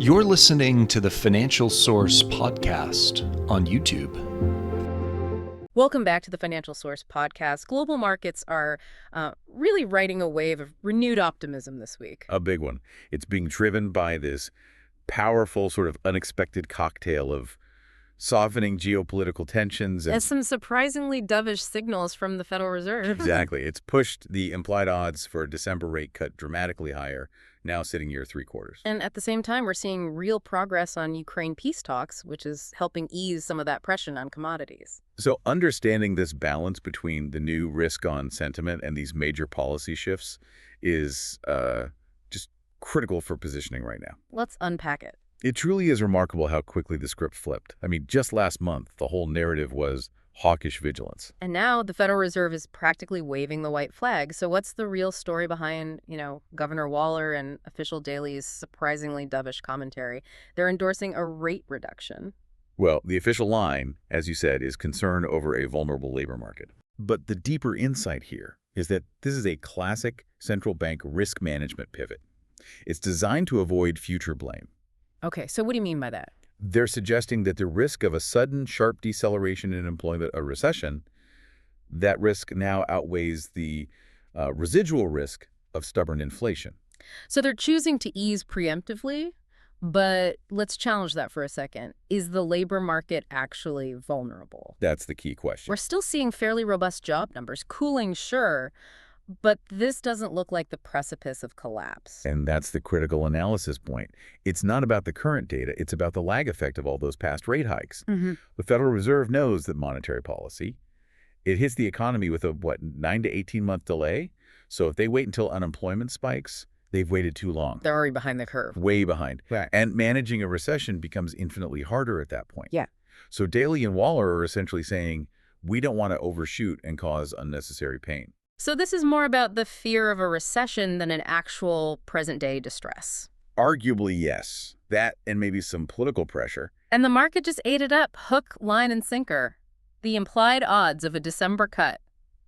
You're listening to the Financial Source podcast on YouTube. Welcome back to the Financial Source podcast. Global markets are really riding a wave of renewed optimism this week. A big one. It's being driven by this powerful sort of unexpected cocktail of softening geopolitical tensions. And some surprisingly dovish signals from the Federal Reserve. Exactly. It's pushed the implied odds for a December rate cut dramatically higher, now sitting near 3/4. And at the same time, we're seeing real progress on Ukraine peace talks, which is helping ease some of that pressure on commodities. So understanding this balance between the new risk-on sentiment and these major policy shifts is just critical for positioning right now. Let's unpack it. It truly is remarkable how quickly the script flipped. I mean, just last month, the whole narrative was hawkish vigilance. And now the Federal Reserve is practically waving the white flag. So what's the real story behind, Governor Waller and official Daly's surprisingly dovish commentary? They're endorsing a rate reduction. Well, the official line, as you said, is concern over a vulnerable labor market. But the deeper insight here is that this is a classic central bank risk management pivot. It's designed to avoid future blame. Okay, so what do you mean by that? They're suggesting that the risk of a sudden, sharp deceleration in employment, a recession, that risk now outweighs the residual risk of stubborn inflation. So they're choosing to ease preemptively, but let's challenge that for a second. Is the labor market actually vulnerable? That's the key question. We're still seeing fairly robust job numbers, cooling, sure, but this doesn't look like the precipice of collapse. And that's the critical analysis point. It's not about the current data, it's about the lag effect of all those past rate hikes. The Federal Reserve knows that monetary policy, it hits the economy with a, 9 to 18-month delay? So if they wait until unemployment spikes, they've waited too long. They're already behind the curve. Way behind. Right. And managing a recession becomes infinitely harder at that point. Yeah. So Daly and Waller are essentially saying, we don't want to overshoot and cause unnecessary pain. So this is more about the fear of a recession than an actual present-day distress. Arguably, yes. That and maybe some political pressure. And the market just ate it up, hook, line, and sinker. The implied odds of a December cut,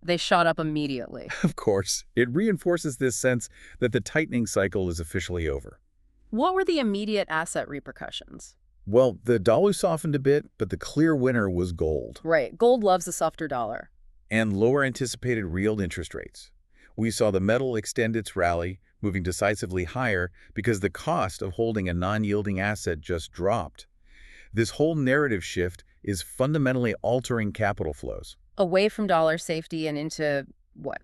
they shot up immediately. Of course, it reinforces this sense that the tightening cycle is officially over. What were the immediate asset repercussions? Well, the dollar softened a bit, but the clear winner was gold. Right. Gold loves a softer dollar. And lower anticipated real interest rates. We saw the metal extend its rally, moving decisively higher because the cost of holding a non-yielding asset just dropped. This whole narrative shift is fundamentally altering capital flows. Away from dollar safety and into,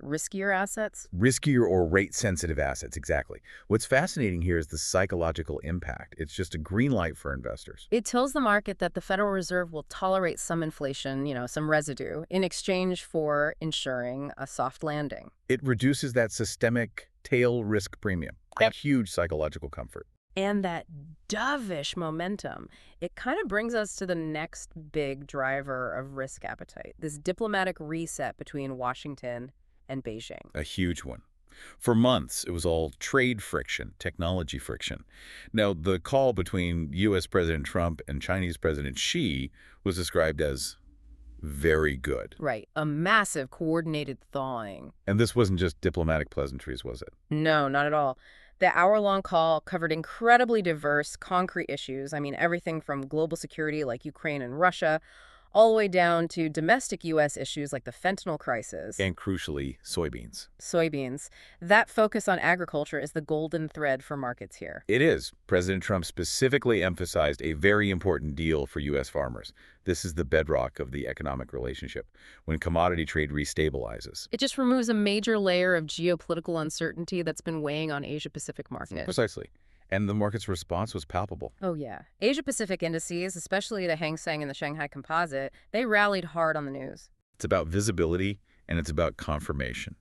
riskier assets? Riskier or rate-sensitive assets, exactly. What's fascinating here is the psychological impact. It's just a green light for investors. It tells the market that the Federal Reserve will tolerate some inflation, some residue, in exchange for ensuring a soft landing. It reduces that systemic tail risk premium, a huge psychological comfort. And that dovish momentum, it kind of brings us to the next big driver of risk appetite, this diplomatic reset between Washington and Beijing. A huge one. For months, it was all trade friction, technology friction. Now, the call between U.S. President Trump and Chinese President Xi was described as very good. Right. A massive coordinated thawing. And this wasn't just diplomatic pleasantries, was it? No, not at all. The hour-long call covered incredibly diverse, concrete issues. I mean, everything from global security like Ukraine and Russia, all the way down to domestic U.S. issues like the fentanyl crisis. And crucially, soybeans. Soybeans. That focus on agriculture is the golden thread for markets here. It is. President Trump specifically emphasized a very important deal for U.S. farmers. This is the bedrock of the economic relationship, when commodity trade restabilizes. It just removes a major layer of geopolitical uncertainty that's been weighing on Asia-Pacific markets. Precisely. And the market's response was palpable. Oh, yeah. Asia-Pacific indices, especially the Hang Seng and the Shanghai Composite, they rallied hard on the news. It's about visibility, and it's about confirmation.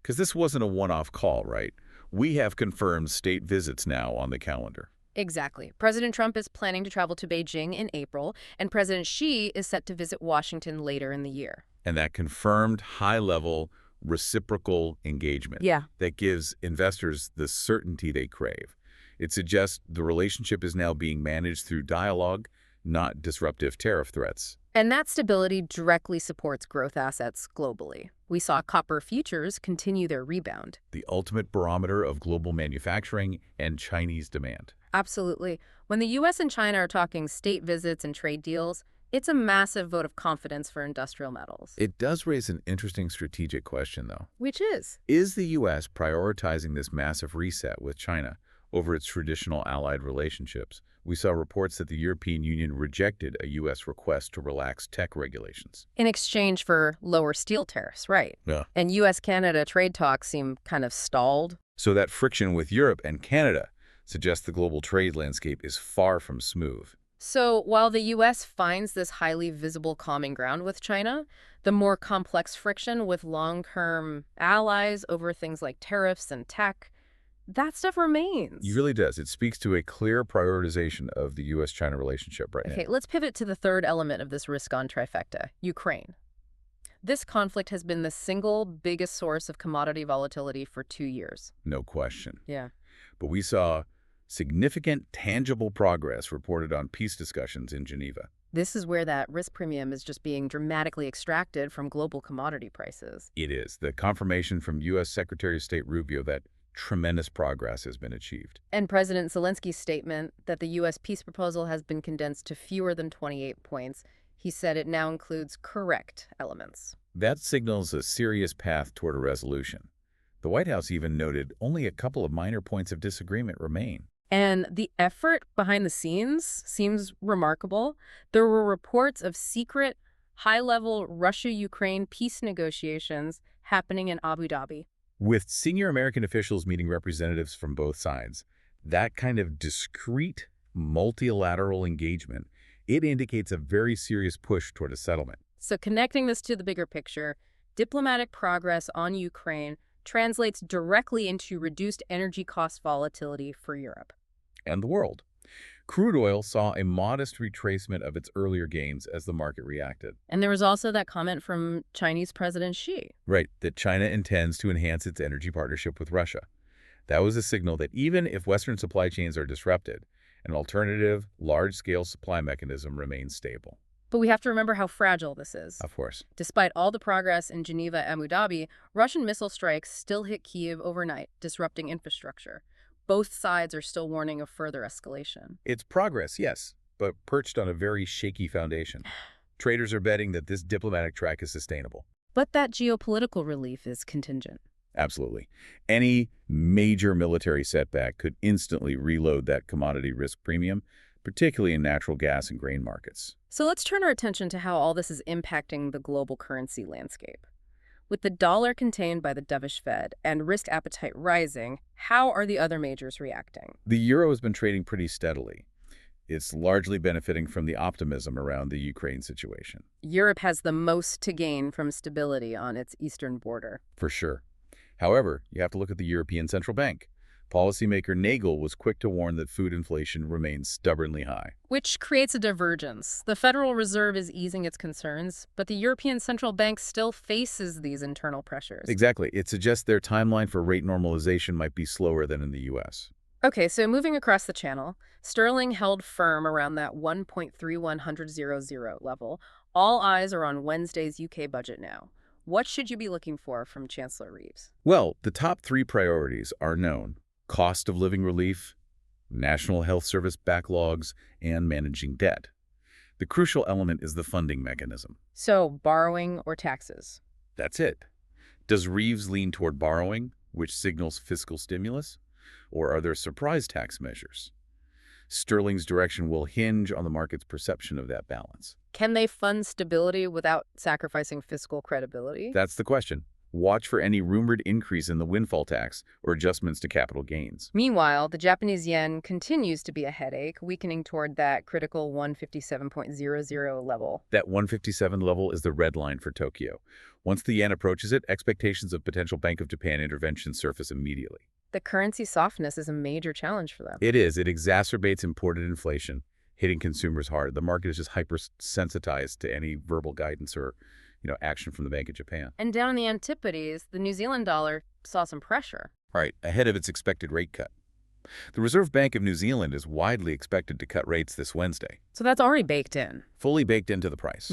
Because this wasn't a one-off call, right? We have confirmed state visits now on the calendar. Exactly. President Trump is planning to travel to Beijing in April, and President Xi is set to visit Washington later in the year. And that confirmed high-level reciprocal engagement. Yeah. That gives investors the certainty they crave. It suggests the relationship is now being managed through dialogue, not disruptive tariff threats. And that stability directly supports growth assets globally. We saw copper futures continue their rebound. The ultimate barometer of global manufacturing and Chinese demand. Absolutely. When the U.S. and China are talking state visits and trade deals, it's a massive vote of confidence for industrial metals. It does raise an interesting strategic question, though. Which is? Is the U.S. prioritizing this massive reset with China over its traditional allied relationships? We saw reports that the European Union rejected a U.S. request to relax tech regulations. In exchange for lower steel tariffs, right? Yeah. And U.S.-Canada trade talks seem kind of stalled. So that friction with Europe and Canada suggests the global trade landscape is far from smooth. So while the U.S. finds this highly visible common ground with China, the more complex friction with long-term allies over things like tariffs and tech, that stuff remains. It really does. It speaks to a clear prioritization of the U.S.-China relationship right now. Okay, let's pivot to the third element of this risk-on trifecta, Ukraine. This conflict has been the single biggest source of commodity volatility for 2 years. No question. Yeah. But we saw significant, tangible progress reported on peace discussions in Geneva. This is where that risk premium is just being dramatically extracted from global commodity prices. It is. The confirmation from U.S. Secretary of State Rubio that tremendous progress has been achieved. And President Zelensky's statement that the U.S. peace proposal has been condensed to fewer than 28 points. He said it now includes correct elements. That signals a serious path toward a resolution. The White House even noted only a couple of minor points of disagreement remain. And the effort behind the scenes seems remarkable. There were reports of secret, high-level Russia-Ukraine peace negotiations happening in Abu Dhabi. With senior American officials meeting representatives from both sides, that kind of discreet, multilateral engagement, it indicates a very serious push toward a settlement. So connecting this to the bigger picture, diplomatic progress on Ukraine translates directly into reduced energy cost volatility for Europe. And the world. Crude oil saw a modest retracement of its earlier gains as the market reacted. And there was also that comment from Chinese President Xi. Right, that China intends to enhance its energy partnership with Russia. That was a signal that even if Western supply chains are disrupted, an alternative, large-scale supply mechanism remains stable. But we have to remember how fragile this is. Of course. Despite all the progress in Geneva and Abu Dhabi, Russian missile strikes still hit Kyiv overnight, disrupting infrastructure. Both sides are still warning of further escalation. It's progress, yes, but perched on a very shaky foundation. Traders are betting that this diplomatic track is sustainable. But that geopolitical relief is contingent. Absolutely. Any major military setback could instantly reload that commodity risk premium, particularly in natural gas and grain markets. So let's turn our attention to how all this is impacting the global currency landscape. With the dollar contained by the dovish Fed and risk appetite rising, how are the other majors reacting? The euro has been trading pretty steadily. It's largely benefiting from the optimism around the Ukraine situation. Europe has the most to gain from stability on its eastern border. For sure. However, you have to look at the European Central Bank. Policymaker Nagel was quick to warn that food inflation remains stubbornly high. Which creates a divergence. The Federal Reserve is easing its concerns, but the European Central Bank still faces these internal pressures. Exactly. It suggests their timeline for rate normalization might be slower than in the U.S. Okay, so moving across the channel, sterling held firm around that 1.3100 level. All eyes are on Wednesday's UK budget now. What should you be looking for from Chancellor Reeves? Well, the top three priorities are known: cost of living relief, National Health Service backlogs, and managing debt. The crucial element is the funding mechanism. So, borrowing or taxes? That's it. Does Reeves lean toward borrowing, which signals fiscal stimulus? Or are there surprise tax measures? Sterling's direction will hinge on the market's perception of that balance. Can they fund stability without sacrificing fiscal credibility? That's the question. Watch for any rumored increase in the windfall tax or adjustments to capital gains. Meanwhile, the Japanese yen continues to be a headache, weakening toward that critical 157.00 level. That 157 level is the red line for Tokyo. Once the yen approaches it, expectations of potential Bank of Japan intervention surface immediately. The currency softness is a major challenge for them. It is. It exacerbates imported inflation, hitting consumers hard. The market is just hypersensitized to any verbal guidance or action from the Bank of Japan. And down in the Antipodes, the New Zealand dollar saw some pressure. Right, ahead of its expected rate cut. The Reserve Bank of New Zealand is widely expected to cut rates this Wednesday, So that's already baked in. fully baked into the price.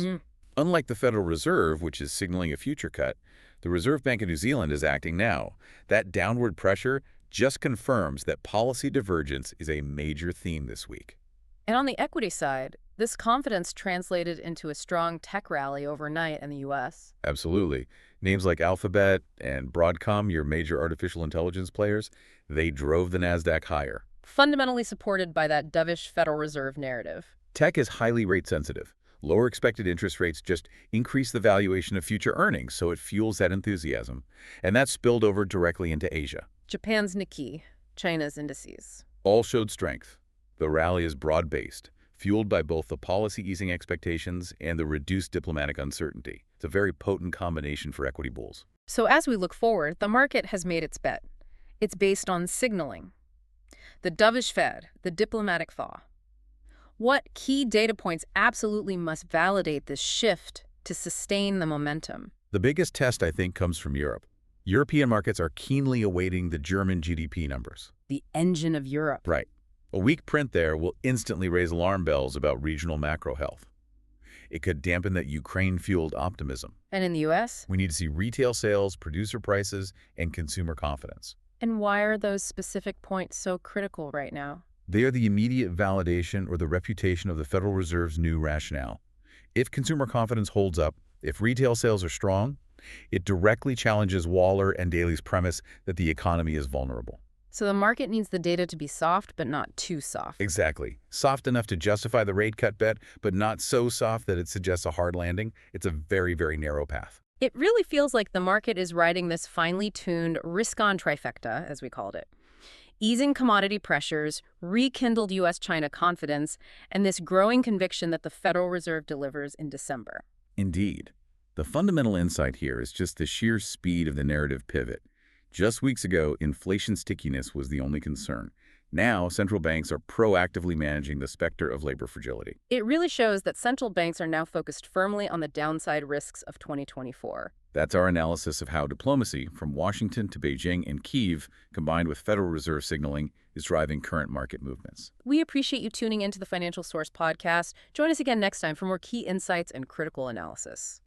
Unlike the Federal Reserve, which is signaling a future cut, the Reserve Bank of New Zealand is acting now. That downward pressure just confirms that policy divergence is a major theme this week. And on the equity side, this confidence translated into a strong tech rally overnight in the U.S. Absolutely. Names like Alphabet and Broadcom, your major artificial intelligence players, they drove the Nasdaq higher. Fundamentally supported by that dovish Federal Reserve narrative. Tech is highly rate sensitive. Lower expected interest rates just increase the valuation of future earnings, so it fuels that enthusiasm. And that spilled over directly into Asia. Japan's Nikkei, China's indices. All showed strength. The rally is broad-based, fueled by both the policy easing expectations and the reduced diplomatic uncertainty. It's a very potent combination for equity bulls. So as we look forward, the market has made its bet. It's based on signaling. The dovish Fed, the diplomatic thaw. What key data points absolutely must validate this shift to sustain the momentum? The biggest test, I think, comes from Europe. European markets are keenly awaiting the German GDP numbers. The engine of Europe. Right. A weak print there will instantly raise alarm bells about regional macro health. It could dampen that Ukraine-fueled optimism. And in the U.S.? We need to see retail sales, producer prices, and consumer confidence. And why are those specific points so critical right now? They are the immediate validation or the reputation of the Federal Reserve's new rationale. If consumer confidence holds up, if retail sales are strong, it directly challenges Waller and Daly's premise that the economy is vulnerable. So the market needs the data to be soft, but not too soft. Exactly. Soft enough to justify the rate cut bet, but not so soft that it suggests a hard landing. It's a very, very narrow path. It really feels like the market is riding this finely tuned risk-on trifecta, as we called it. Easing commodity pressures, rekindled U.S.-China confidence, and this growing conviction that the Federal Reserve delivers in December. Indeed. The fundamental insight here is just the sheer speed of the narrative pivot. Just weeks ago, inflation stickiness was the only concern. Now, central banks are proactively managing the specter of labor fragility. It really shows that central banks are now focused firmly on the downside risks of 2024. That's our analysis of how diplomacy, from Washington to Beijing and Kyiv, combined with Federal Reserve signaling, is driving current market movements. We appreciate you tuning into the Financial Source podcast. Join us again next time for more key insights and critical analysis.